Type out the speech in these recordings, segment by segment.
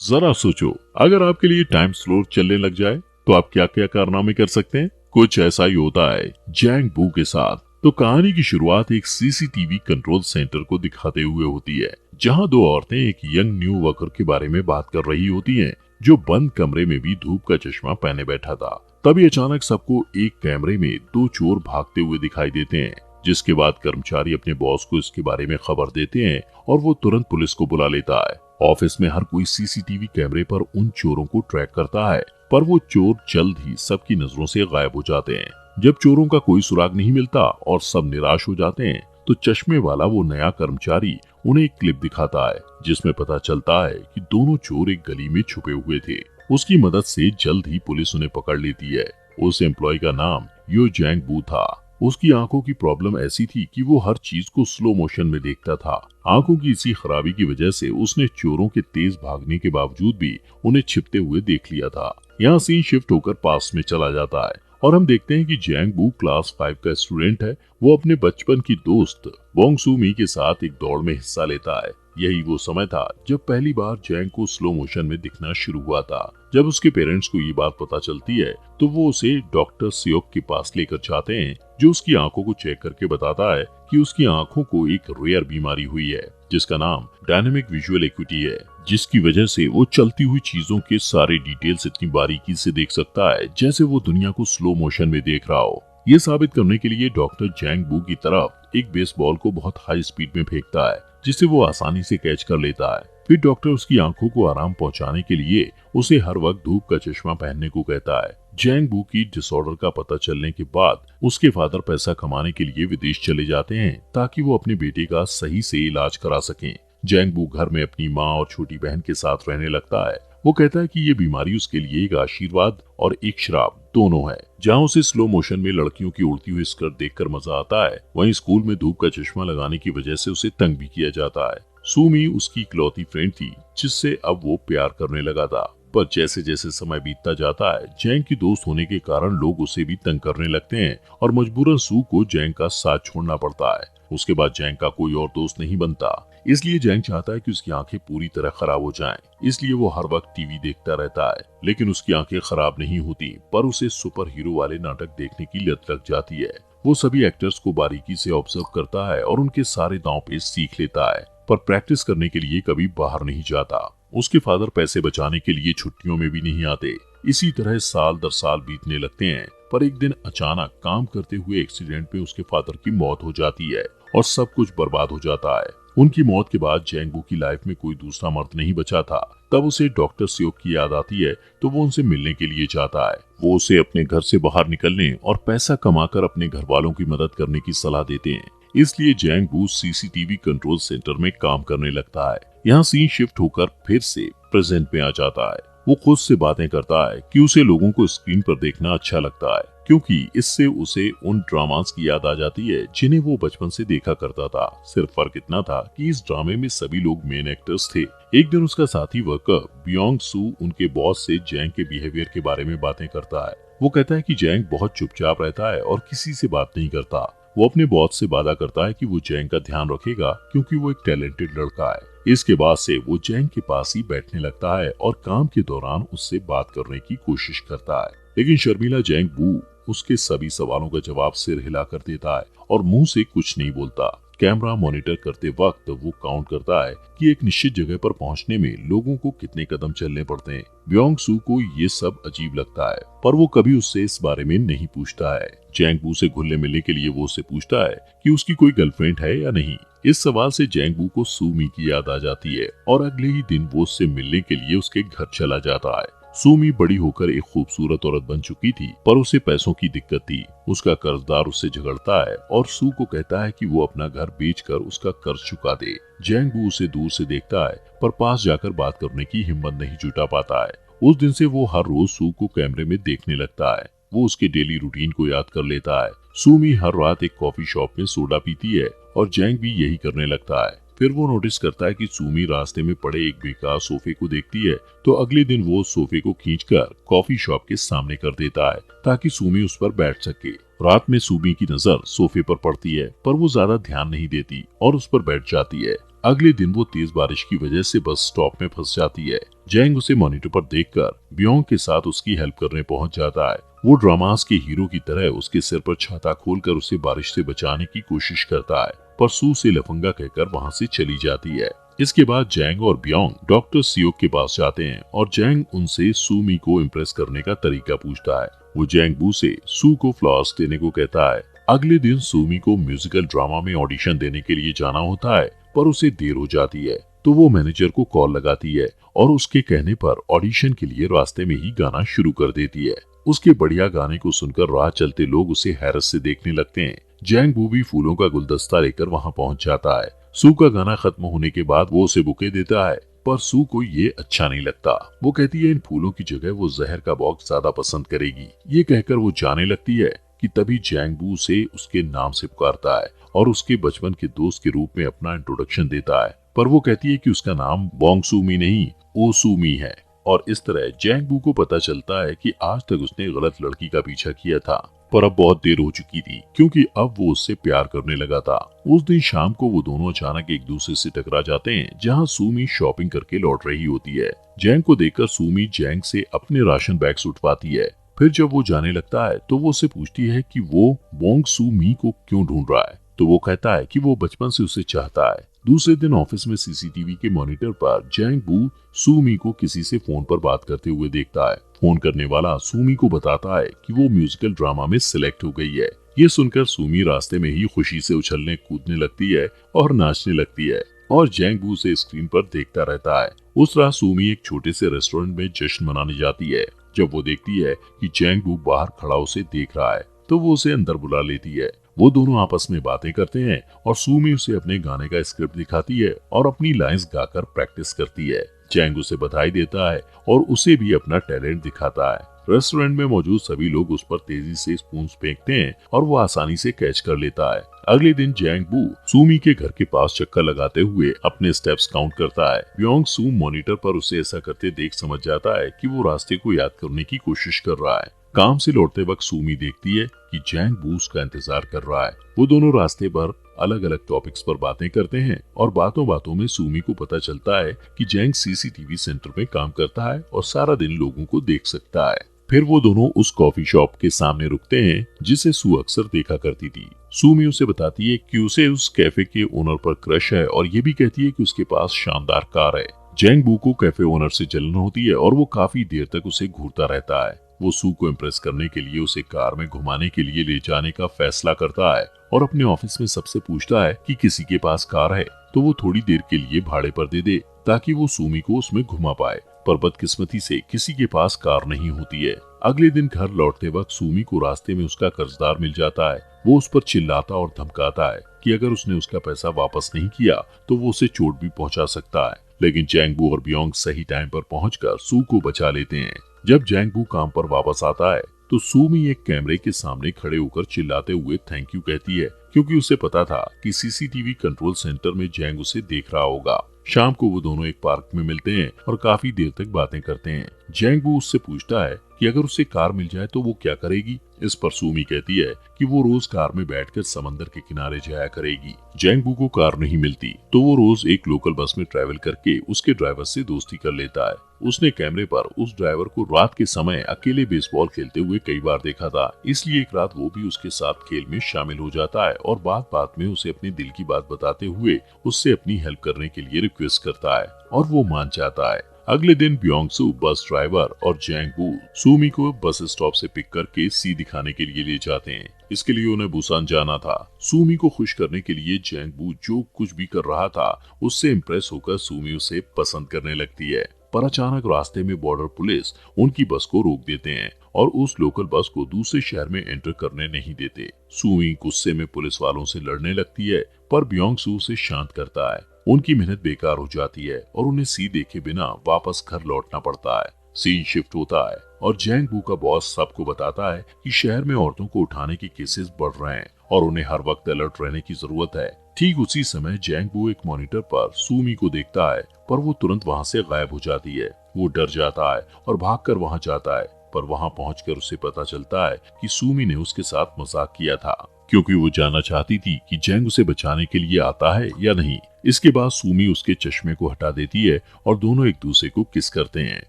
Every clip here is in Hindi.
जरा सोचो, अगर आपके लिए टाइम स्लो चलने लग जाए तो आप क्या क्या कारनामे कर सकते हैं। कुछ ऐसा ही होता है जैंग बू के साथ। तो कहानी की शुरुआत एक सीसीटीवी कंट्रोल सेंटर को दिखाते हुए होती है, जहां दो औरतें एक यंग न्यू वर्कर के बारे में बात कर रही होती हैं, जो बंद कमरे में भी धूप का चश्मा पहने बैठा था। तभी अचानक सबको एक कैमरे में दो चोर भागते हुए दिखाई देते हैं, जिसके बाद कर्मचारी अपने बॉस को इसके बारे में खबर देते हैं और वो तुरंत पुलिस को बुला लेता है। ऑफिस में हर कोई सीसीटीवी कैमरे पर उन चोरों को ट्रैक करता है, पर वो चोर जल्द ही सबकी नजरों से गायब हो जाते हैं। जब चोरों का कोई सुराग नहीं मिलता और सब निराश हो जाते हैं, तो चश्मे वाला वो नया कर्मचारी उन्हें एक क्लिप दिखाता है, जिसमें पता चलता है कि दोनों चोर एक गली में छुपे हुए थे। उसकी मदद से जल्द ही पुलिस उन्हें पकड़ लेती है। उस एम्प्लॉय का नाम यो जैंग बू था। उसकी आंखों की प्रॉब्लम ऐसी थी कि वो हर चीज को स्लो मोशन में देखता था। आंखों की इसी खराबी की वजह से उसने चोरों के तेज भागने के बावजूद भी उन्हें छिपते हुए देख लिया था। यहाँ सीन शिफ्ट होकर पास में चला जाता है और हम देखते हैं कि जैंग बू क्लास 5 का स्टूडेंट है। वो अपने बचपन की दोस्त बोंग सू मी के साथ एक दौड़ में हिस्सा लेता है। यही वो समय था जब पहली बार जैंग को स्लो मोशन में दिखना शुरू हुआ था। जब उसके पेरेंट्स को ये बात पता चलती है, तो वो उसे डॉक्टर सियोक के पास लेकर जाते हैं, जो उसकी आंखों को चेक करके बताता है कि उसकी आंखों को एक रेयर बीमारी हुई है, जिसका नाम डायनेमिक विजुअल एक्यूटी है, जिसकी वजह से वो चलती हुई चीजों के सारे डिटेल्स इतनी बारीकी से देख सकता है जैसे वो दुनिया को स्लो मोशन में देख रहा हो। ये साबित करने के लिए डॉक्टर जैंग बू की तरफ एक बेसबॉल को बहुत हाई स्पीड में फेंकता है, जिसे वो आसानी से कैच कर लेता है। फिर डॉक्टर उसकी आंखों को आराम पहुंचाने के लिए उसे हर वक्त धूप का चश्मा पहनने को कहता है। जैंग बू की डिसऑर्डर का पता चलने के बाद उसके फादर पैसा कमाने के लिए विदेश चले जाते हैं, ताकि वो अपने बेटे का सही से इलाज करा सकें। जैंग बू घर में अपनी माँ और छोटी बहन के साथ रहने लगता है। वो कहता है कि ये बीमारी उसके लिए एक आशीर्वाद और एक श्राप दोनों है। जहाँ उसे स्लो मोशन में लड़कियों की उड़ती हुई स्कर्ट देखकर मजा आता है, वहीं स्कूल में धूप का चश्मा लगाने की वजह से उसे तंग भी किया जाता है। सूमी उसकी इकलौती फ्रेंड थी, जिससे अब वो प्यार करने लगा था। पर जैसे जैसे समय बीतता जाता है, जैंग की दोस्त होने के कारण लोग उसे भी तंग करने लगते हैं और मजबूरन सू को जैंग का साथ छोड़ना पड़ता है। उसके बाद जैंग का कोई और दोस्त नहीं बनता, इसलिए जैंग चाहता है कि उसकी आंखें पूरी तरह खराब हो जाएं। इसलिए वो हर वक्त टीवी देखता रहता है, लेकिन उसकी आंखें खराब नहीं होती, पर उसे सुपर हीरो वाले नाटक देखने की लत लग जाती है। वो सभी एक्टर्स को बारीकी से ऑब्जर्व करता है और उनके सारे दांव पेच सीख लेता है, पर प्रैक्टिस करने के लिए कभी बाहर नहीं जाता। उसके फादर पैसे बचाने के लिए छुट्टियों में भी नहीं आते। इसी तरह साल दर साल बीतने लगते हैं, पर एक दिन अचानक काम करते हुए एक्सीडेंट में उसके फादर की मौत हो जाती है और सब कुछ बर्बाद हो जाता है। उनकी मौत के बाद जैंग बू की लाइफ में कोई दूसरा मर्द नहीं बचा था। तब उसे डॉक्टर सियोक की याद आती है, तो वो उनसे मिलने के लिए जाता है। वो उसे अपने घर से बाहर निकलने और पैसा कमाकर अपने घर वालों की मदद करने की सलाह देते हैं। इसलिए जैंग बू सीसीटीवी कंट्रोल सेंटर में काम करने लगता है। यहाँ सीन शिफ्ट होकर फिर से प्रेजेंट में आ जाता है। वो खुद से बातें करता है कि उसे लोगों को स्क्रीन पर देखना अच्छा लगता है, क्योंकि इससे उसे उन ड्रामास की याद आ जाती है जिन्हें वो बचपन से देखा करता था। सिर्फ फर्क इतना था कि इस ड्रामे में सभी लोग मेन एक्टर्स थे। एक दिन उसका साथी वर्कर बियोंग सू उनके बॉस से जैंग के बिहेवियर के बारे में बातें करता है। वो कहता है कि जैंग बहुत चुपचाप रहता है और किसी से बात नहीं करता। वो अपने बॉस से वादा करता है कि वो जैंग का ध्यान रखेगा, क्योंकि वो एक टैलेंटेड लड़का है। इसके बाद से वो जैंग के पास ही बैठने लगता है और काम के दौरान उससे बात करने की कोशिश करता है। लेकिन शर्मिला जैंग बू उसके सभी सवालों का जवाब सिर हिलाकर देता है और मुंह से कुछ नहीं बोलता। कैमरा मॉनिटर करते वक्त वो काउंट करता है कि एक निश्चित जगह पर पहुंचने में लोगों को कितने कदम चलने पड़ते हैं। ब्योंग सू को ये सब अजीब लगता है, पर वो कभी उससे इस बारे में नहीं पूछता है। जैंग बू से घुलने मिलने के लिए वो उससे पूछता है कि उसकी कोई गर्लफ्रेंड है या नहीं। इस सवाल से जैंग बू को सू मी की याद आ जाती है और अगले ही दिन वो उससे मिलने के लिए उसके घर चला जाता है। सूमी बड़ी होकर एक खूबसूरत औरत बन चुकी थी, पर उसे पैसों की दिक्कत थी। उसका कर्जदार उससे झगड़ता है और सू को कहता है कि वो अपना घर बेचकर उसका कर्ज चुका दे। जैंग बू उसे दूर से देखता है, पर पास जाकर बात करने की हिम्मत नहीं जुटा पाता है। उस दिन से वो हर रोज सू को कैमरे में देखने लगता है। वो उसके डेली रूटीन को याद कर लेता है। सूमी हर रात एक कॉफी शॉप में सोडा पीती है और जैंग भी यही करने लगता है। फिर वो नोटिस करता है कि सूमी रास्ते में पड़े एक बेकार सोफे को देखती है, तो अगले दिन वो सोफे को खींचकर कॉफी शॉप के सामने कर देता है, ताकि सूमी उस पर बैठ सके। रात में सूमी की नजर सोफे पर पड़ती है, पर वो ज्यादा ध्यान नहीं देती और उस पर बैठ जाती है। अगले दिन वो तेज बारिश की वजह से बस स्टॉप में फंस जाती है। जैंग उसे मॉनिटर पर देखकर बियोंग के साथ उसकी हेल्प करने पहुंच जाता है। वो ड्रामास के हीरो की तरह उसके सिर पर छाता खोलकर उसे बारिश से बचाने की कोशिश करता है, पर सू से लफंगा कहकर वहाँ से चली जाती है। इसके बाद जैंग और बियोंग डॉक्टर सियोक के पास जाते हैं और जैंग उनसे सूमी को इम्प्रेस करने का तरीका पूछता है। वो जैंग बू से सू को फ्लावर्स देने को कहता है। अगले दिन सूमी को म्यूजिकल ड्रामा में ऑडिशन देने के लिए जाना होता है, पर उसे देर हो जाती है, तो वो मैनेजर को कॉल लगाती है और उसके कहने पर ऑडिशन के लिए रास्ते में ही गाना शुरू कर देती है। उसके बढ़िया गाने को सुनकर राह चलते लोग उसे हैरत से देखने लगते हैं। जैंग बू भी फूलों का गुलदस्ता लेकर वहाँ पहुँच जाता है। सू का गाना खत्म होने के बाद वो उसे बुके देता है, पर सू को ये अच्छा नहीं लगता। वो कहती है इन फूलों की जगह वो जहर का बॉक्स ज्यादा पसंद करेगी। ये कहकर वो जाने लगती है कि तभी जैंग बू से उसके नाम से पुकारता है और उसके बचपन के दोस्त के रूप में अपना इंट्रोडक्शन देता है, पर वो कहती है कि उसका नाम बोंग सूमी नहीं, ओ सूमी है। और इस तरह जैंग बू को पता चलता है कि आज तक उसने गलत लड़की का पीछा किया था, पर अब बहुत देर हो चुकी थी क्योंकि अब वो उससे प्यार करने लगा था। उस दिन शाम को वो दोनों अचानक एक दूसरे से टकरा जाते हैं, जहाँ सूमी शॉपिंग करके लौट रही होती है। जैंग को देखकर सूमी जैंग से अपने राशन बैग्स उठवाती है। फिर जब वो जाने लगता है तो वो उससे पूछती है कि वो बोंग सू मी को क्यों ढूंढ रहा है, तो वो कहता है कि वो बचपन से उसे चाहता है। दूसरे दिन ऑफिस में सीसीटीवी के मॉनिटर पर जैंग बू सूमी को किसी से फोन पर बात करते हुए देखता है। फोन करने वाला सूमी को बताता है कि वो म्यूजिकल ड्रामा में सिलेक्ट हो गई है। ये सुनकर सूमी रास्ते में ही खुशी से उछलने कूदने लगती है और नाचने लगती है और जैंग बू से स्क्रीन पर देखता रहता है। उस रात सूमी एक छोटे से रेस्टोरेंट में जश्न मनाने जाती है। जब वो देखती है कि जैंग बू बाहर खड़ा उसे देख रहा है, तो वो उसे अंदर बुला लेती है। वो दोनों आपस में बातें करते हैं और सूमी उसे अपने गाने का स्क्रिप्ट दिखाती है और अपनी लाइंस गाकर प्रैक्टिस करती है। जैंग उसे बधाई देता है और उसे भी अपना टैलेंट दिखाता है। रेस्टोरेंट में मौजूद सभी लोग उस पर तेजी से स्पून फेंकते हैं और वो आसानी से कैच कर लेता है। अगले दिन जैंग बू सूमी के घर के पास चक्कर लगाते हुए अपने स्टेप्स काउंट करता है। ब्योंग सू मॉनिटर पर उसे ऐसा करते देख समझ जाता है कि वो रास्ते को याद करने की कोशिश कर रहा है। काम से लौटते वक्त सूमी देखती है कि जैंग बू उसका इंतजार कर रहा है। वो दोनों रास्ते पर अलग अलग टॉपिक्स पर बातें करते हैं और बातों बातों में सूमी को पता चलता है कि जैंग सीसीटीवी सेंटर में काम करता है और सारा दिन लोगों को देख सकता है। फिर वो दोनों उस कॉफी शॉप के सामने रुकते हैं जिसे सू अक्सर देखा करती थी। सूमी उसे बताती है कि उसे उस कैफे के ओनर पर क्रश है और ये भी कहती है कि उसके पास शानदार कार है। जैंग बू को कैफे ओनर से जलन होती है और वो काफी देर तक उसे घूरता रहता है। वो सू को इम्प्रेस करने के लिए उसे कार में घुमाने के लिए ले जाने का फैसला करता है और अपने ऑफिस में सबसे पूछता है कि किसी के पास कार है तो वो थोड़ी देर के लिए भाड़े पर दे दे ताकि वो सूमी को उसमें घुमा पाए, पर बदकिस्मती से किसी के पास कार नहीं होती है। अगले दिन घर लौटते वक्त सूमी को रास्ते में उसका कर्जदार मिल जाता है। वो उस पर चिल्लाता और धमकाता है कि अगर उसने उसका पैसा वापस नहीं किया तो वो उसे चोट भी पहुंचा सकता है, लेकिन जैंग बू और बियोंग सही टाइम पर पहुंचकर सू को बचा लेते हैं। जब जैंग बू काम पर वापस आता है तो सूमी एक कैमरे के सामने खड़े होकर चिल्लाते हुए थैंक यू कहती है, क्योंकि उसे पता था कि सीसीटीवी कंट्रोल सेंटर में जैंग उसे देख रहा होगा। शाम को वो दोनों एक पार्क में मिलते हैं और काफी देर तक बातें करते हैं। जैंग बू उससे पूछता है कि अगर उसे कार मिल जाए तो वो क्या करेगी। इस पर सूमी कहती है कि वो रोज कार में बैठकर समंदर के किनारे जाया करेगी। जैंग बू को कार नहीं मिलती तो वो रोज एक लोकल बस में ट्रैवल करके उसके ड्राइवर से दोस्ती कर लेता है। उसने कैमरे पर उस ड्राइवर को रात के समय अकेले बेसबॉल खेलते हुए कई बार देखा था, इसलिए एक रात वो भी उसके साथ खेल में शामिल हो जाता है और बात बात में उसे अपने दिल की बात बताते हुए उससे अपनी हेल्प करने के लिए रिक्वेस्ट करता है और वो मान जाता है। अगले दिन ब्योंग सू बस ड्राइवर और जैंग बू सूमी को बस स्टॉप से पिक करके सी दिखाने के लिए ले जाते हैं। इसके लिए उन्हें बुसान जाना था। सूमी को खुश करने के लिए जैंग बू जो कुछ भी कर रहा था उससे इम्प्रेस होकर सूमी उसे पसंद करने लगती है, पर अचानक रास्ते में बॉर्डर पुलिस उनकी बस को रोक देते हैं और उस लोकल बस को दूसरे शहर में एंटर करने नहीं देते। सूमी गुस्से में पुलिस वालों से लड़ने लगती है, पर ब्योंग सू उसे शांत करता है। उनकी मेहनत बेकार हो जाती है और उन्हें सी देखे बिना वापस घर लौटना पड़ता है। सीन शिफ्ट होता है और जैंग बू का बॉस सबको बताता है कि शहर में औरतों को उठाने के केसेस बढ़ रहे हैं और उन्हें हर वक्त अलर्ट रहने की जरूरत है। ठीक उसी समय जैंग बू एक मॉनिटर पर सूमी को देखता है, पर वो तुरंत वहाँ से गायब हो जाती है। वो डर जाता है और भागकर वहाँ जाता है, पर वहाँ पहुंचकर उसे पता चलता है कि सूमी ने उसके साथ मजाक किया था। क्योंकि वो जानना चाहती थी कि जैंग उसे बचाने के लिए आता है या नहीं। इसके बाद सूमी उसके चश्मे को हटा देती है और दोनों एक दूसरे को किस करते हैं।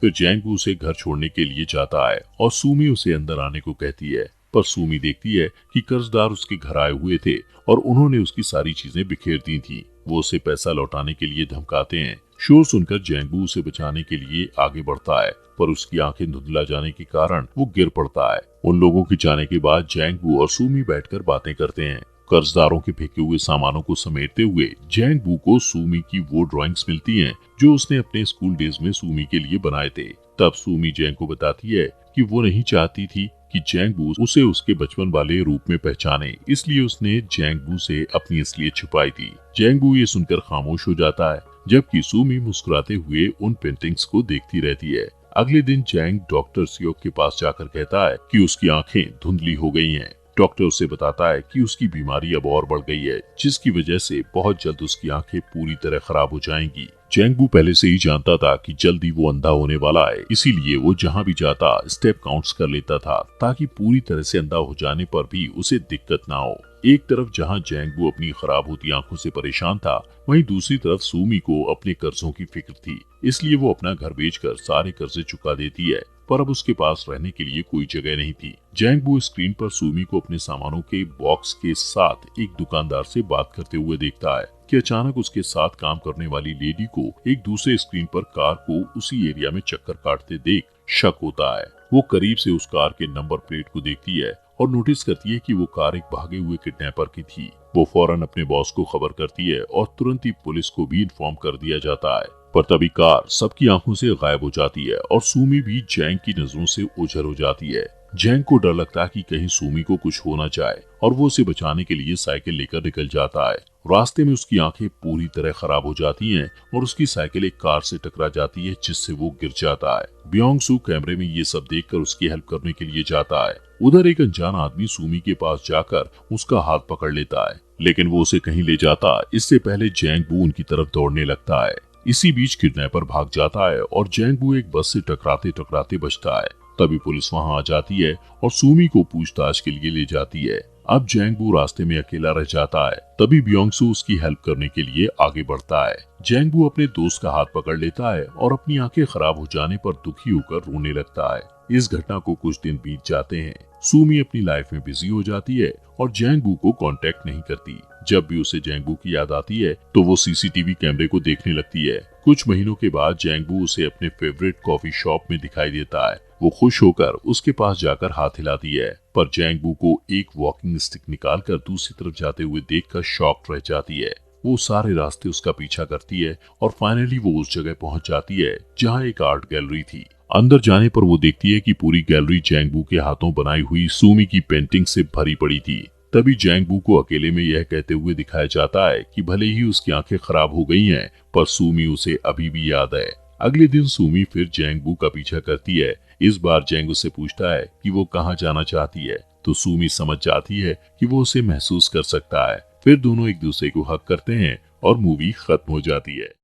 फिर जैंग उसे घर छोड़ने के लिए जाता है और सूमी उसे अंदर आने को कहती है, पर सूमी देखती है कि कर्जदार उसके घर आए हुए थे और उन्होंने उसकी सारी चीजें बिखेर दी थी। वो उसे पैसा लौटाने के लिए धमकाते हैं। शोर सुनकर जैंगबू उसे बचाने के लिए आगे बढ़ता है, पर उसकी आंखें धुंधला जाने के कारण वो गिर पड़ता है। उन लोगों के जाने के बाद जैंगबू और सूमी बैठकर बातें करते हैं। कर्जदारों के फेंके हुए सामानों को समेटते हुए जैंगबू को सूमी की वो ड्राइंग्स मिलती हैं जो उसने अपने स्कूल डेज में सूमी के लिए बनाए थे। तब सूमी जैंग को बताती है कि वो नहीं चाहती थी कि जैंगबू उसे उसके बचपन वाले रूप में पहचाने, इसलिए उसने जैंगबू से अपनी असलियत छुपाई थी। जैंगबू ये सुनकर खामोश हो जाता है, जबकि सूमी मुस्कुराते हुए उन पेंटिंग्स को देखती रहती है। अगले दिन जैंग डॉक्टर सियोक के पास जाकर कहता है कि उसकी आंखें धुंधली हो गई हैं। डॉक्टर उसे बताता है कि उसकी बीमारी अब और बढ़ गई है, जिसकी वजह से बहुत जल्द उसकी आंखें पूरी तरह खराब हो जाएंगी। जैंगबू पहले से ही जानता था कि जल्दी वो अंधा होने वाला है, इसीलिए वो जहाँ भी जाता स्टेप काउंट्स कर लेता था ताकि पूरी तरह से अंधा हो जाने पर भी उसे दिक्कत ना हो। एक तरफ जहाँ जैंगबू अपनी खराब होती आंखों से परेशान था, वहीं दूसरी तरफ सूमी को अपने कर्जों की फिक्र थी, इसलिए वो अपना घर बेचकर सारे कर्जे चुका देती है। पर अब उसके पास रहने के लिए कोई जगह नहीं थी। जैंगबू स्क्रीन पर सूमी को अपने सामानों के बॉक्स के साथ एक दुकानदार से बात करते हुए देखता है कि अचानक उसके साथ काम करने वाली लेडी को एक दूसरे स्क्रीन पर कार को उसी एरिया में चक्कर काटते देख शक होता है। वो करीब से उस कार के नंबर प्लेट को देखती है और नोटिस करती है कि वो कार एक भागे हुए किडनैपर की थी। वो फौरन अपने बॉस को खबर करती है और तुरंत ही पुलिस को भी इन्फॉर्म कर दिया जाता है। पर तभी कार सबकी आंखों से गायब हो जाती है और सूमी भी जैंग की नजरों से ओझल हो जाती है। जैंग को डर लगता है कि कहीं सूमी को कुछ हो ना जाए और वो उसे बचाने के लिए साइकिल लेकर निकल जाता है। रास्ते में उसकी आंखें पूरी तरह खराब हो जाती हैं और उसकी साइकिल एक कार से टकरा जाती है, जिससे वो गिर जाता है। ब्योंग सू कैमरे में ये सब देखकर उसकी हेल्प करने के लिए जाता है। उधर एक अनजान आदमी सूमी के पास जाकर उसका हाथ पकड़ लेता है, लेकिन वो उसे कहीं ले जाता इससे पहले जैंगबू उनकी तरफ दौड़ने लगता है। इसी बीच किडनैपर भाग जाता है और जैंगबू एक बस से टकराते टकराते बचता है। तभी पुलिस वहां आ जाती है और सूमी को पूछताछ के लिए ले जाती है। अब जैंगबू रास्ते में अकेला रह जाता है। तभी ब्योंगसू उसकी हेल्प करने के लिए आगे बढ़ता है। जैंगबू अपने दोस्त का हाथ पकड़ लेता है और अपनी आंखें खराब हो जाने पर दुखी होकर रोने लगता है। इस घटना को कुछ दिन बीत जाते हैं। सूमी अपनी लाइफ में बिजी हो जाती है और जैंगबू को कांटेक्ट नहीं करती। जब भी उसे जैंगबू की याद आती है तो वो सीसीटीवी कैमरे को देखने लगती है। कुछ महीनों के बाद जैंगबू उसे अपने फेवरेट कॉफी शॉप में दिखाई देता है। वो खुश होकर उसके पास जाकर हाथ हिलाती है, पर जैंगबू को एक वॉकिंग स्टिक निकालकर दूसरी तरफ जाते हुए देखकर शॉक्ड रह जाती है। वो सारे रास्ते उसका पीछा करती है और फाइनली वो उस जगह पहुंच जाती है जहां एक आर्ट गैलरी थी। अंदर जाने पर वो देखती है कि पूरी गैलरी जैंगबू के हाथों बनाई हुई सूमी की पेंटिंग से भरी पड़ी थी। तभी जैंगबू को अकेले में यह कहते हुए दिखाया जाता है कि भले ही उसकी आंखें खराब हो गई हैं, पर सूमी उसे अभी भी याद है। अगले दिन सूमी फिर जैंगबू का पीछा करती है। इस बार जैंग उससे पूछता है कि वो कहाँ जाना चाहती है, तो सूमी समझ जाती है कि वो उसे महसूस कर सकता है। फिर दोनों एक दूसरे को हक करते हैं और मूवी खत्म हो जाती है।